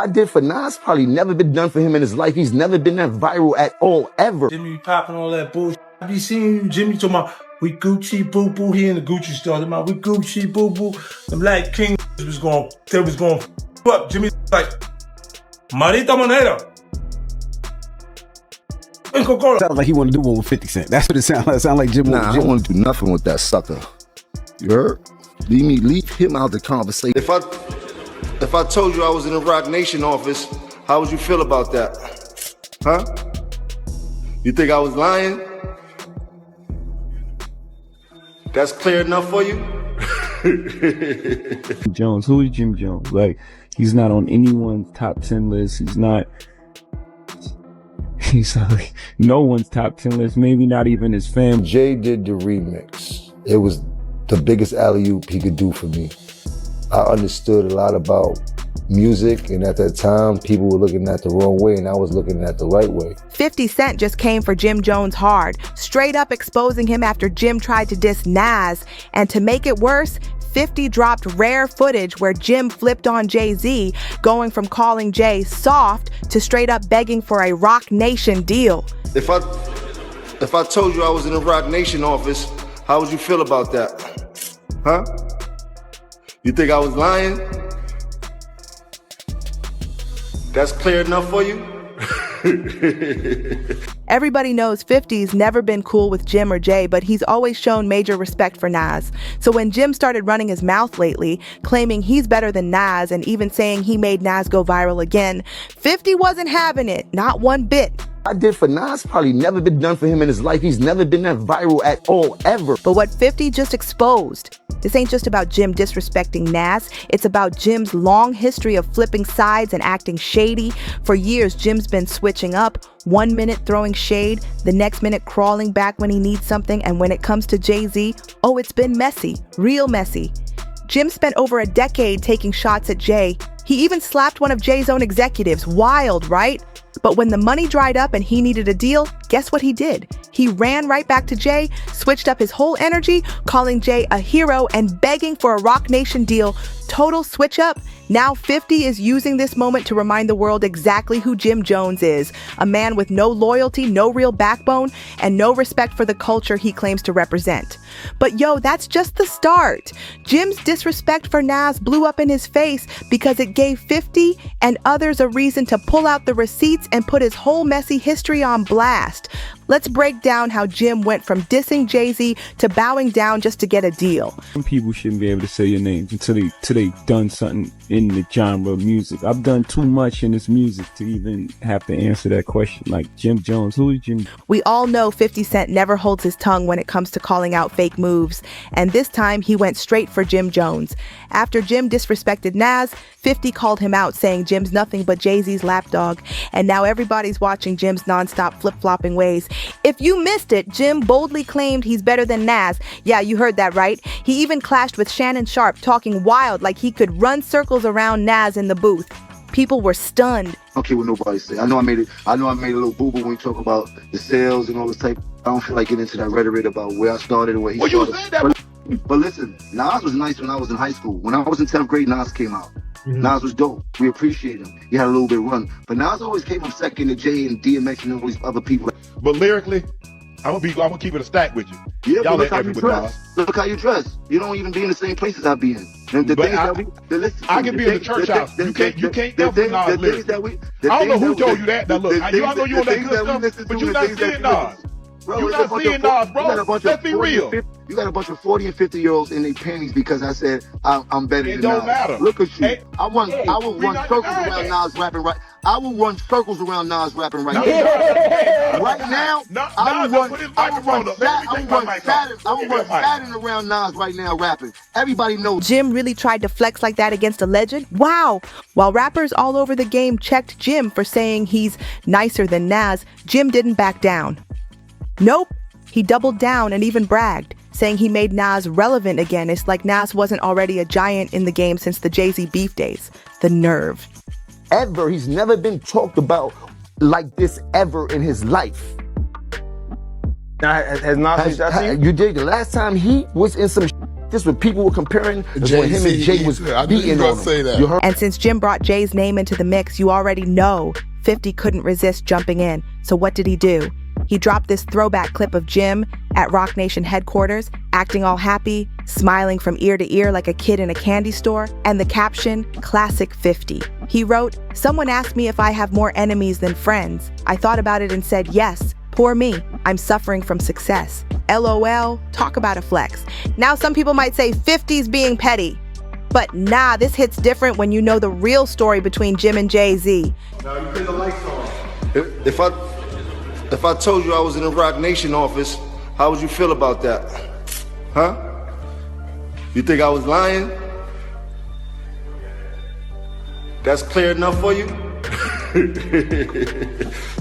I did for Nas probably never been done for him in his life. He's never been that viral at all, ever. Jimmy popping all that bullshit. I be seeing you, Jimmy, talking about we Gucci boo boo. He in the Gucci store. Talking about we Gucci boo boo. The Black King was going up. Jimmy like, Marita Moneda. Sounds like he want to do one with 50 Cent. That's what it sounds like. It sounds like Jim. Nah, I don't want to do nothing with that sucker. You heard? Leave him out the conversation. If I told you I was in the Roc Nation office, how would you feel about that? Huh? You think I was lying? That's clear enough for you? Jones, who is Jim Jones? Like, he's not on anyone's top 10 list. He's like no one's top 10 list, maybe not even his family. Jay did the remix. It was the biggest alley-oop he could do for me. I understood a lot about music, and at that time, people were looking at the wrong way, and I was looking at the right way. 50 Cent just came for Jim Jones hard, straight up exposing him after Jim tried to diss Nas. And to make it worse, 50 dropped rare footage where Jim flipped on Jay-Z, going from calling Jay soft to straight up begging for a Roc Nation deal. If I told you I was in the Roc Nation office, how would you feel about that? Huh? You think I was lying? That's clear enough for you? Everybody knows 50's never been cool with Jim or Jay, but he's always shown major respect for Nas. So when Jim started running his mouth lately, claiming he's better than Nas and even saying he made Nas go viral again, 50 wasn't having it, not one bit. I did for Nas probably never been done for him in his life. He's never been that viral at all, ever. But what 50 just exposed, this ain't just about Jim disrespecting Nas. It's about Jim's long history of flipping sides and acting shady. For years, Jim's been switching up. 1 minute throwing shade, the next minute crawling back when he needs something. And when it comes to Jay-Z, oh, it's been messy, real messy. Jim spent over a decade taking shots at Jay. He even slapped one of Jay's own executives. Wild, right? But when the money dried up and he needed a deal, guess what he did? He ran right back to Jay, switched up his whole energy, calling Jay a hero and begging for a Roc Nation deal. Total switch up. Now 50 is using this moment to remind the world exactly who Jim Jones is. A man with no loyalty, no real backbone, and no respect for the culture he claims to represent. But yo, that's just the start. Jim's disrespect for Nas blew up in his face because it gave 50 and others a reason to pull out the receipts and put his whole messy history on blast. Let's break down how Jim went from dissing Jay-Z to bowing down just to get a deal. Some people shouldn't be able to say your names until they done something in the genre of music. I've done too much in this music to even have to answer that question. Like Jim Jones, who is Jim? We all know 50 Cent never holds his tongue when it comes to calling out fake moves. And this time he went straight for Jim Jones. After Jim disrespected Nas, 50 called him out, saying Jim's nothing but Jay-Z's lapdog. And now everybody's watching Jim's nonstop flip-flopping ways. If you missed it, Jim boldly claimed he's better than Nas. Yeah, you heard that right. He even clashed with Shannon Sharp, talking wild like he could run circles around Nas in the booth. People were stunned. I don't care what nobody say. I know I made a little boo-boo when you talk about the sales and all this type. I don't feel like getting into that rhetoric about where I started and where he started. You said that. But listen, Nas was nice when I was in high school. When I was in 10th grade, Nas came out. Nas was dope. We appreciate him. He had a little bit of run. But Nas always came up second to Jay and DMX and all these other people. But lyrically, I'm gonna keep it a stack with you. Yeah, y'all but look how you dress. Nas. Look how you dress. You don't even be in the same places I be in. I can be in the church house. You can't go for Nas lyrics. I don't know who told you that. Now look, I know you on that good stuff, but you're not seeing Nas. You're not seeing Nas, bro. Let's be real. You got a bunch of 40 and 50-year-olds in their panties because I said I'm better than Nas. It don't matter. Look at you. Hey, I will run circles around Nas rapping right. I will run circles around Nas rapping right now. Right now, I will run Saturn around Nas right now rapping. Everybody knows. Jim really tried to flex like that against a legend? Wow. While rappers all over the game checked Jim for saying he's nicer than Nas, Jim didn't back down. Nope. He doubled down and even bragged, saying he made Nas relevant again. It's like Nas wasn't already a giant in the game since the Jay-Z beef days. The nerve. Ever. He's never been talked about like this ever in his life. Now, has Nas... You did. The last time he was in some this when people were comparing, is when him and Jay was beating on him. You heard? And since Jim brought Jay's name into the mix, you already know 50 couldn't resist jumping in. So what did he do? He dropped this throwback clip of Jim at Roc Nation headquarters, acting all happy, smiling from ear to ear like a kid in a candy store, and the caption, Classic 50. He wrote, "Someone asked me if I have more enemies than friends. I thought about it and said, yes, poor me. I'm suffering from success. LOL, talk about a flex." Now some people might say 50's being petty. But nah, this hits different when you know the real story between Jim and Jay-Z. Now you turn the lights on. If I told you I was in the Roc Nation office, how would you feel about that? Huh? You think I was lying? That's clear enough for you?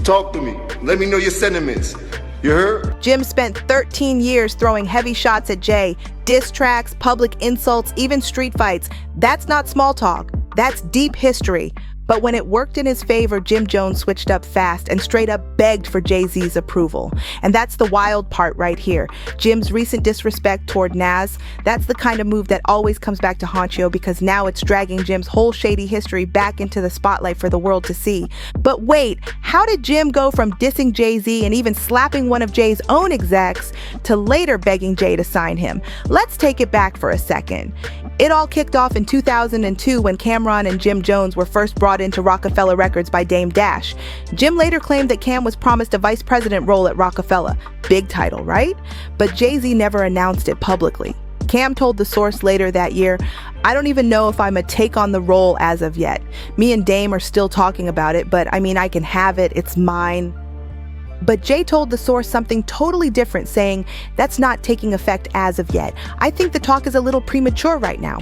Talk to me. Let me know your sentiments. You heard? Jim spent 13 years throwing heavy shots at Jay, diss tracks, public insults, even street fights. That's not small talk. That's deep history. But when it worked in his favor, Jim Jones switched up fast and straight up begged for Jay-Z's approval. And that's the wild part right here. Jim's recent disrespect toward Nas, that's the kind of move that always comes back to haunt you, because now it's dragging Jim's whole shady history back into the spotlight for the world to see. But wait, how did Jim go from dissing Jay-Z and even slapping one of Jay's own execs to later begging Jay to sign him? Let's take it back for a second. It all kicked off in 2002 when Cam'ron and Jim Jones were first brought into Roc-A-Fella Records by Dame Dash. Jim later claimed that Cam was promised a vice president role at Roc-A-Fella. Big title, right? But Jay-Z never announced it publicly. Cam told The Source later that year, "I don't even know if I'm a take on the role as of yet. Me and Dame are still talking about it, but I mean, I can have it, it's mine." But Jay told The Source something totally different, saying, "That's not taking effect as of yet. I think the talk is a little premature right now."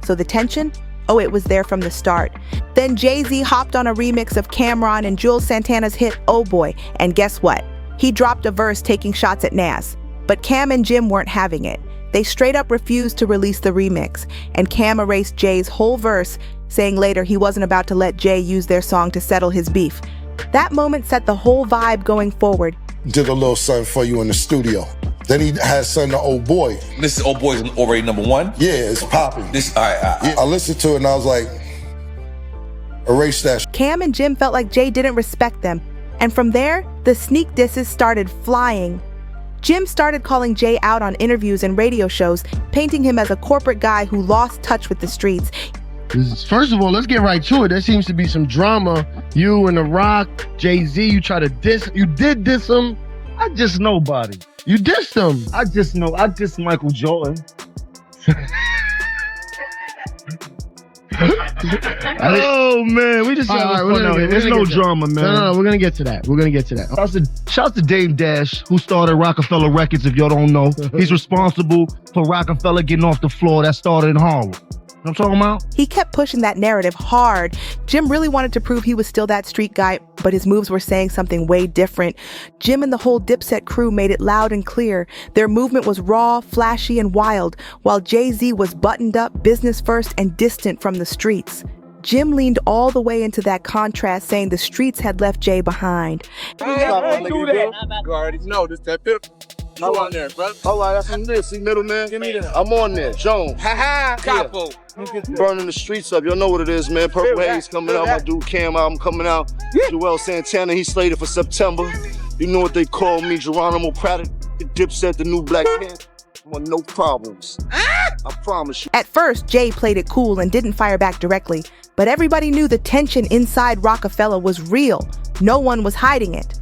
So the tension? Oh, it was there from the start. Then Jay-Z hopped on a remix of Cam'ron and Jules Santana's hit, Oh Boy, and guess what? He dropped a verse taking shots at Nas. But Cam and Jim weren't having it. They straight up refused to release the remix, and Cam erased Jay's whole verse, saying later he wasn't about to let Jay use their song to settle his beef. That moment set the whole vibe going forward. Did a little something for you in the studio. Then he had something to Oh Boy. This is Oh Boy's already #1? Yeah, it's popping. All right. Yeah, I listened to it and I was like, erase that. Cam and Jim felt like Jay didn't respect them. And from there, the sneak disses started flying. Jim started calling Jay out on interviews and radio shows, painting him as a corporate guy who lost touch with the streets. First of all, let's get right to it. There seems to be some drama. You and The Roc, Jay-Z, you try to diss. You did diss him. I just nobody. You dissed him. I just Michael Jordan. Oh man, we just there's no drama, man. No, we're gonna get to that. Shouts to Dame Dash, who started Roc-A-Fella Records, if y'all don't know. He's responsible for Roc-A-Fella getting off the floor that started in Harlem. You know what I'm talking about? He kept pushing that narrative hard. Jim really wanted to prove he was still that street guy, but his moves were saying something way different. Jim and the whole Dipset crew made it loud and clear. Their movement was raw, flashy, and wild, while Jay-Z was buttoned up, business first, and distant from the streets. Jim leaned all the way into that contrast, saying the streets had left Jay behind. You already know this that pip. You on there, bro. All right, that's on this. See, middleman? Give me that. I'm on there. Jones. Ha capo. Burning the streets up. Y'all know what it is, man. Purple Haze coming out. My dude Cam album coming out. Joel Santana, he's slated for September. You know what they call me, Geronimo Pratt, Dipset, the new Black Panther. Want no problems. I promise you. At first, Jay played it cool and didn't fire back directly, but everybody knew the tension inside Roc-A-Fella was real. No one was hiding it.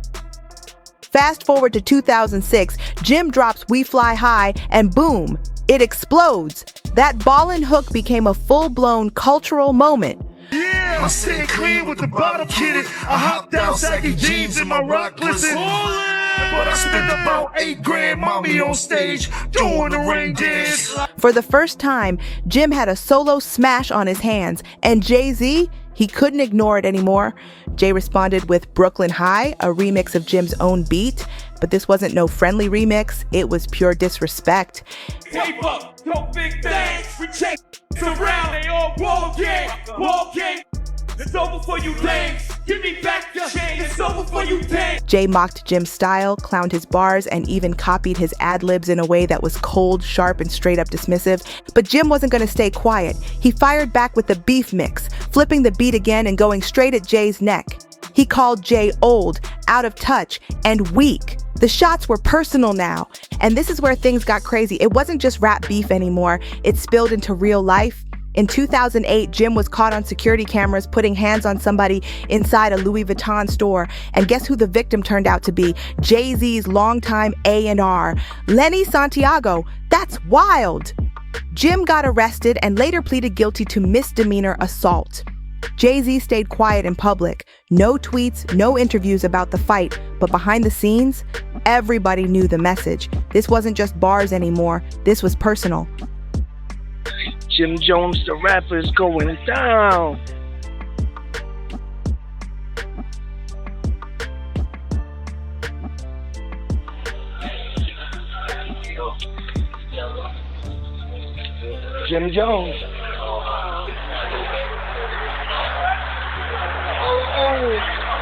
Fast forward to 2006, Jim drops We Fly High, and boom, it explodes. That ballin' hook became a full-blown cultural moment. Yeah, I stay clean with the bottom kitted. I hopped out saggy jeans in my rock glisten. But I spent about $8 mommy on stage doing the rain dance. For the first time, Jim had a solo smash on his hands, and Jay-Z, he couldn't ignore it anymore. Jay responded with Brooklyn High, a remix of Jim's own beat, but this wasn't no friendly remix, it was pure disrespect. Tape up, no big things, we check around, they all ball game. It's over for you lames. Give me back the chain. It's over for you dance. Jay mocked Jim's style, clowned his bars, and even copied his ad-libs in a way that was cold, sharp, and straight up dismissive. But Jim wasn't going to stay quiet. He fired back with the beef mix, flipping the beat again and going straight at Jay's neck. He called Jay old, out of touch, and weak. The shots were personal now. And this is where things got crazy. It wasn't just rap beef anymore. It spilled into real life. In 2008, Jim was caught on security cameras putting hands on somebody inside a Louis Vuitton store. And guess who the victim turned out to be? Jay-Z's longtime A&R, Lenny Santiago. That's wild. Jim got arrested and later pleaded guilty to misdemeanor assault. Jay-Z stayed quiet in public. No tweets, no interviews about the fight. But behind the scenes, everybody knew the message. This wasn't just bars anymore. This was personal. Jim Jones, the rapper, is going down. Jim Jones.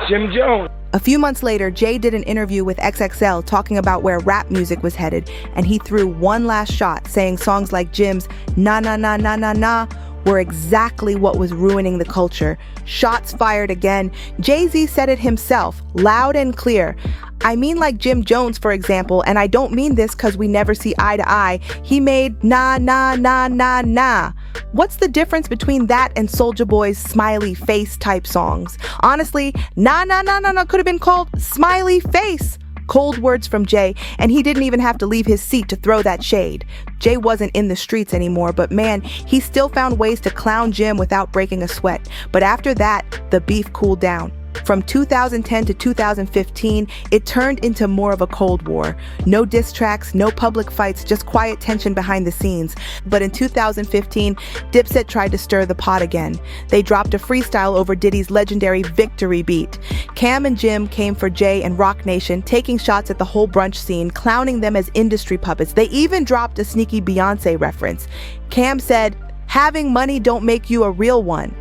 Jim Jones. A few months later, Jay did an interview with XXL talking about where rap music was headed, and he threw one last shot, saying songs like Jim's Na Na Na Na Na Na were exactly what was ruining the culture. Shots fired again. Jay-Z said it himself, loud and clear. I mean like Jim Jones, for example, and I don't mean this because we never see eye to eye. He made na na na na na. What's the difference between that and Soulja Boy's smiley face type songs? Honestly, na na na na na could have been called Smiley Face. Cold words from Jay, and he didn't even have to leave his seat to throw that shade. Jay wasn't in the streets anymore, but man, he still found ways to clown Jim without breaking a sweat. But after that, the beef cooled down. From 2010 to 2015, it turned into more of a Cold War. No diss tracks, no public fights, just quiet tension behind the scenes. But in 2015, Dipset tried to stir the pot again. They dropped a freestyle over Diddy's legendary Victory beat. Cam and Jim came for Jay and Roc Nation, taking shots at the whole brunch scene, clowning them as industry puppets. They even dropped a sneaky Beyonce reference. Cam said, "Having money don't make you a real one.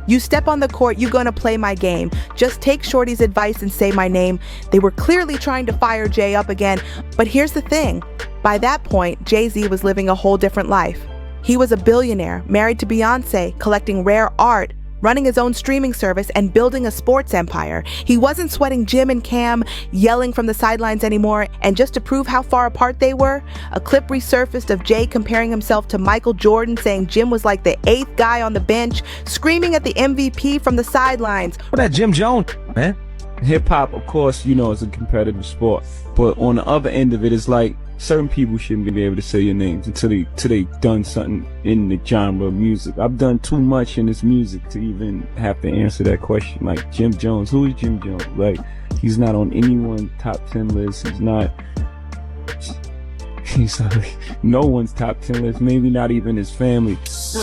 You step on the court, you gonna play my game. Just take Shorty's advice and say my name." They were clearly trying to fire Jay up again. But here's the thing. By that point, Jay-Z was living a whole different life. He was a billionaire, married to Beyonce, collecting rare art, running his own streaming service, and building a sports empire. He wasn't sweating Jim and Cam, yelling from the sidelines anymore. And just to prove how far apart they were, a clip resurfaced of Jay comparing himself to Michael Jordan, saying Jim was like the 8th guy on the bench, screaming at the MVP from the sidelines. What that Jim Jones, man? Hip-hop, of course, you know, is a competitive sport. But on the other end of it, it's like certain people shouldn't be able to say your names until they done something in the genre of music. I've done too much in this music to even have to answer that question. Like Jim Jones, who is Jim Jones? Like, he's not on anyone's top 10 list. He's no one's top 10 list, maybe not even his family.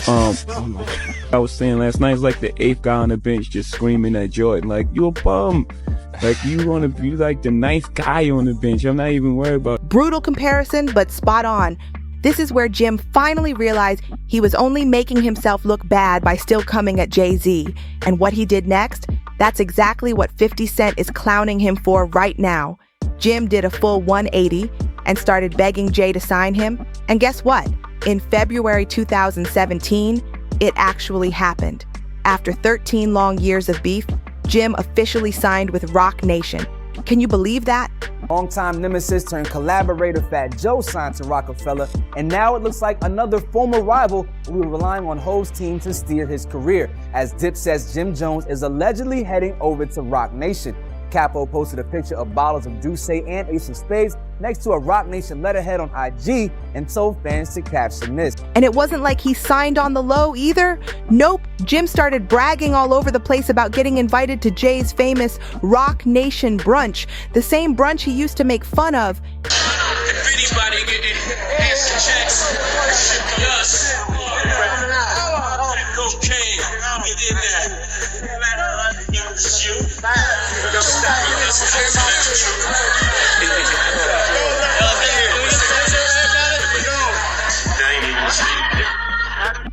I was saying last night, it's like the 8th guy on the bench just screaming at Jordan, like, you a bum. Like, you want to be like the 9th guy on the bench. I'm not even worried about. Brutal comparison, but spot on. This is where Jim finally realized he was only making himself look bad by still coming at Jay-Z. And what he did next, that's exactly what 50 Cent is clowning him for right now. Jim did a full 180 and started begging Jay to sign him. And guess what? In February 2017, it actually happened. After 13 long years of beef, Jim officially signed with Roc Nation. Can you believe that? Longtime nemesis turned collaborator Fat Joe signed to Roc-A-Fella, and now it looks like another former rival will be relying on Ho's team to steer his career, as Dip says Jim Jones is allegedly heading over to Roc Nation. Capo posted a picture of bottles of Douce and Ace of Spades next to a Roc Nation letterhead on IG and told fans to caption this. And it wasn't like he signed on the low either. Nope, Jim started bragging all over the place about getting invited to Jay's famous Roc Nation brunch, the same brunch he used to make fun of. If anybody getting answer checks, it should be us. Cocaine, we did that.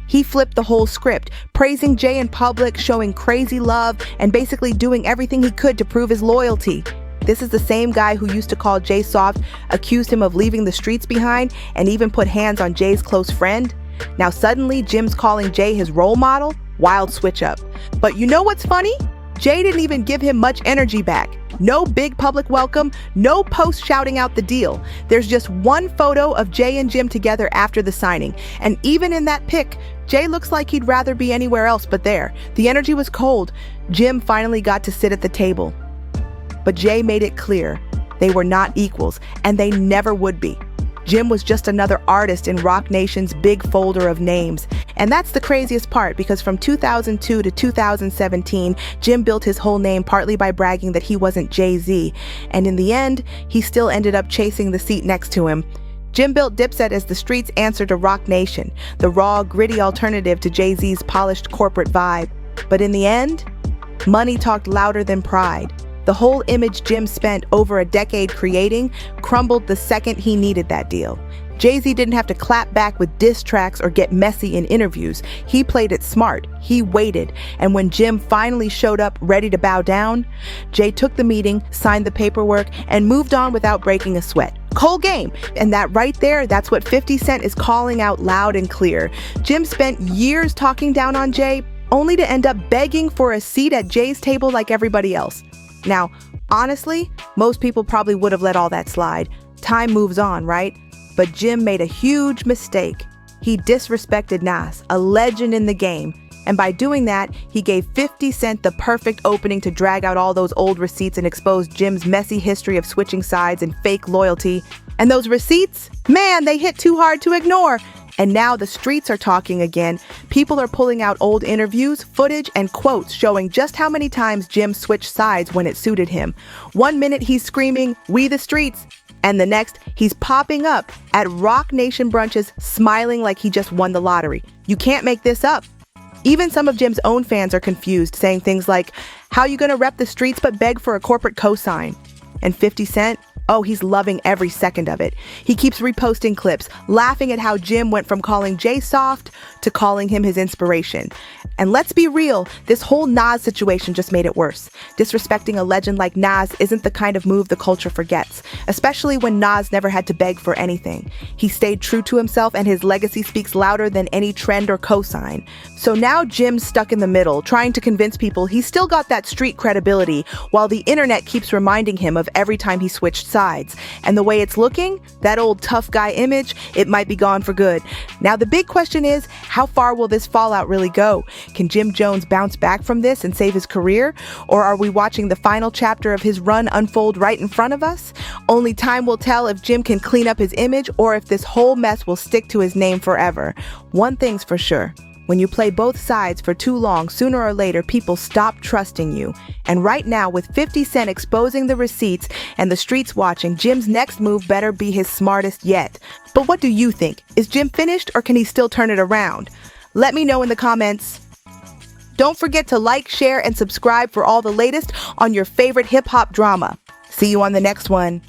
He flipped the whole script, praising Jay in public, showing crazy love, and basically doing everything he could to prove his loyalty. This is the same guy who used to call Jay soft, accused him of leaving the streets behind, and even put hands on Jay's close friend. Now suddenly, Jim's calling Jay his role model? Wild switch up. But you know what's funny? Jay didn't even give him much energy back. No big public welcome, no post shouting out the deal. There's just one photo of Jay and Jim together after the signing. And even in that pic, Jay looks like he'd rather be anywhere else but there. The energy was cold. Jim finally got to sit at the table. But Jay made it clear they were not equals, and they never would be. Jim was just another artist in Roc Nation's big folder of names. And that's the craziest part, because from 2002 to 2017, Jim built his whole name partly by bragging that he wasn't Jay-Z. And in the end, he still ended up chasing the seat next to him. Jim built Dipset as the street's answer to Roc Nation, the raw, gritty alternative to Jay-Z's polished corporate vibe. But in the end, money talked louder than pride. The whole image Jim spent over a decade creating crumbled the second he needed that deal. Jay-Z didn't have to clap back with diss tracks or get messy in interviews. He played it smart. He waited. And when Jim finally showed up ready to bow down, Jay took the meeting, signed the paperwork, and moved on without breaking a sweat. Cold game. And that right there, that's what 50 Cent is calling out loud and clear. Jim spent years talking down on Jay, only to end up begging for a seat at Jay's table like everybody else. Now, honestly, most people probably would have let all that slide. Time moves on, right? But Jim made a huge mistake. He disrespected Nas, a legend in the game. And by doing that, he gave 50 Cent the perfect opening to drag out all those old receipts and expose Jim's messy history of switching sides and fake loyalty. And those receipts, man, they hit too hard to ignore. And now the streets are talking again. People are pulling out old interviews, footage, and quotes showing just how many times Jim switched sides when it suited him. 1 minute he's screaming, "We the streets," and the next he's popping up at Roc Nation brunches smiling like he just won the lottery. You can't make this up. Even some of Jim's own fans are confused, saying things like, "How you gonna rep the streets but beg for a corporate cosign?" And 50 Cent? Oh, he's loving every second of it. He keeps reposting clips, laughing at how Jim went from calling Jay soft to calling him his inspiration. And let's be real, this whole Nas situation just made it worse. Disrespecting a legend like Nas isn't the kind of move the culture forgets, especially when Nas never had to beg for anything. He stayed true to himself, and his legacy speaks louder than any trend or cosign. So now Jim's stuck in the middle, trying to convince people he's still got that street credibility, while the internet keeps reminding him of every time he switched sides. And the way it's looking, that old tough guy image, it might be gone for good. Now the big question is, how far will this fallout really go? Can Jim Jones bounce back from this and save his career? Or are we watching the final chapter of his run unfold right in front of us? Only time will tell if Jim can clean up his image or if this whole mess will stick to his name forever. One thing's for sure. When you play both sides for too long, sooner or later, people stop trusting you. And right now, with 50 Cent exposing the receipts and the streets watching, Jim's next move better be his smartest yet. But what do you think? Is Jim finished, or can he still turn it around? Let me know in the comments. Don't forget to like, share, and subscribe for all the latest on your favorite hip-hop drama. See you on the next one.